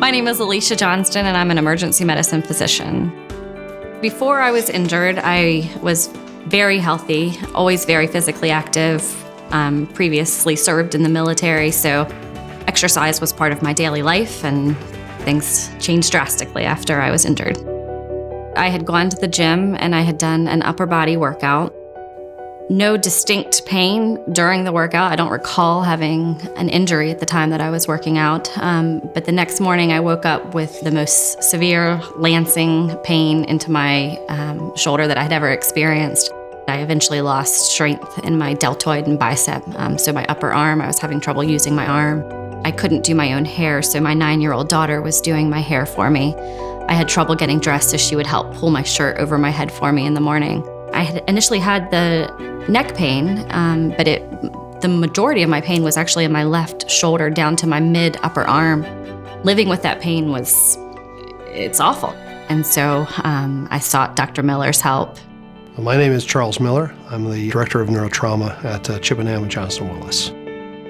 My name is Alisha Johnston, and I'm an emergency medicine physician. Before I was injured, I was very healthy, always very physically active, previously served in the military, so exercise was part of my daily life, and things changed drastically after I was injured. I had gone to the gym and I had done an upper body workout. No distinct pain during the workout. I don't recall having an injury at the time that I was working out, but the next morning I woke up with the most severe lancing pain into my shoulder that I had ever experienced. I eventually lost strength in my deltoid and bicep, so my upper arm, I was having trouble using my arm. I couldn't do my own hair, so my 9-year-old daughter was doing my hair for me. I had trouble getting dressed, so she would help pull my shirt over my head for me in the morning. I had initially had the neck pain, but the majority of my pain was actually in my left shoulder down to my mid-upper arm. Living with that pain it's awful. And so I sought Dr. Miller's help. My name is Charles Miller. I'm the Director of Neurotrauma at Chippenham Johnston-Willis.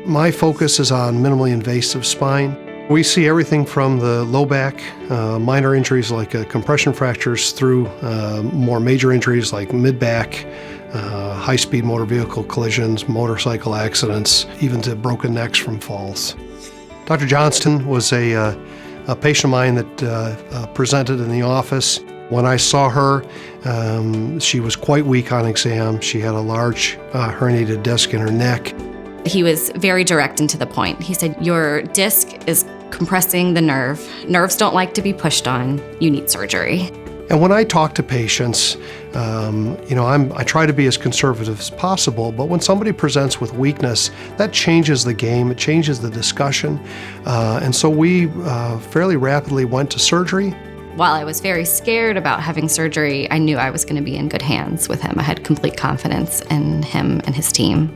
My focus is on minimally invasive spine. We see everything from the low back, minor injuries like compression fractures, through more major injuries like mid-back, high-speed motor vehicle collisions, motorcycle accidents, even to broken necks from falls. Dr. Johnston was a patient of mine that presented in the office. When I saw her, she was quite weak on exam. She had a large herniated disc in her neck. He was very direct and to the point. He said, "Your disc is compressing the nerve. Nerves don't like to be pushed on. You need surgery." And when I talk to patients, I try to be as conservative as possible, but when somebody presents with weakness, that changes the game, it changes the discussion. And so we fairly rapidly went to surgery. While I was very scared about having surgery, I knew I was going to be in good hands with him. I had complete confidence in him and his team.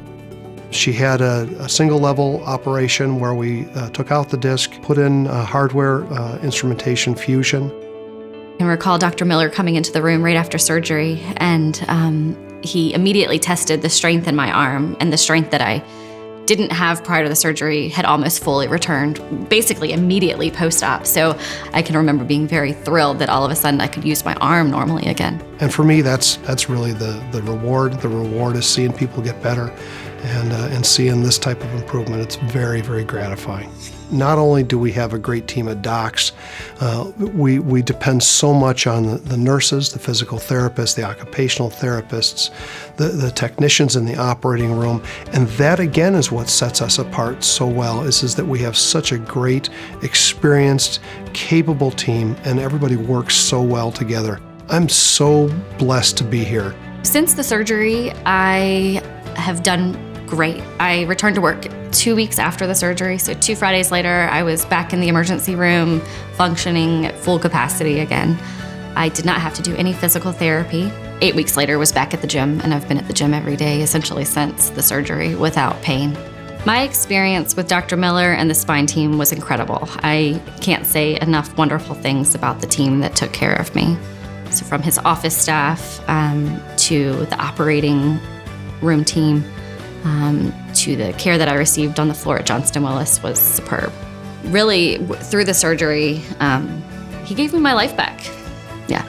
She had a single-level operation where we took out the disc, put in hardware instrumentation fusion. I recall Dr. Miller coming into the room right after surgery, and he immediately tested the strength in my arm, and the strength that I didn't have prior to the surgery had almost fully returned, basically immediately post-op. So I can remember being very thrilled that all of a sudden I could use my arm normally again. And for me, that's really the reward. The reward is seeing people get better and seeing this type of improvement. It's very, very gratifying. Not only do we have a great team of docs, we depend so much on the nurses, the physical therapists, the occupational therapists, the technicians in the operating room, and that again is what sets us apart so well, is that we have such a great, experienced, capable team, and everybody works so well together. I'm so blessed to be here. Since the surgery, I have done great. I returned to work 2 weeks after the surgery, so 2 Fridays later, I was back in the emergency room, functioning at full capacity again. I did not have to do any physical therapy. 8 weeks later, was back at the gym, and I've been at the gym every day, essentially since the surgery, without pain. My experience with Dr. Miller and the spine team was incredible. I can't say enough wonderful things about the team that took care of me. So from his office staff to the operating room team, to the care that I received on the floor at Johnston-Willis was superb. Really, through the surgery, he gave me my life back. Yeah,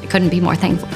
I couldn't be more thankful.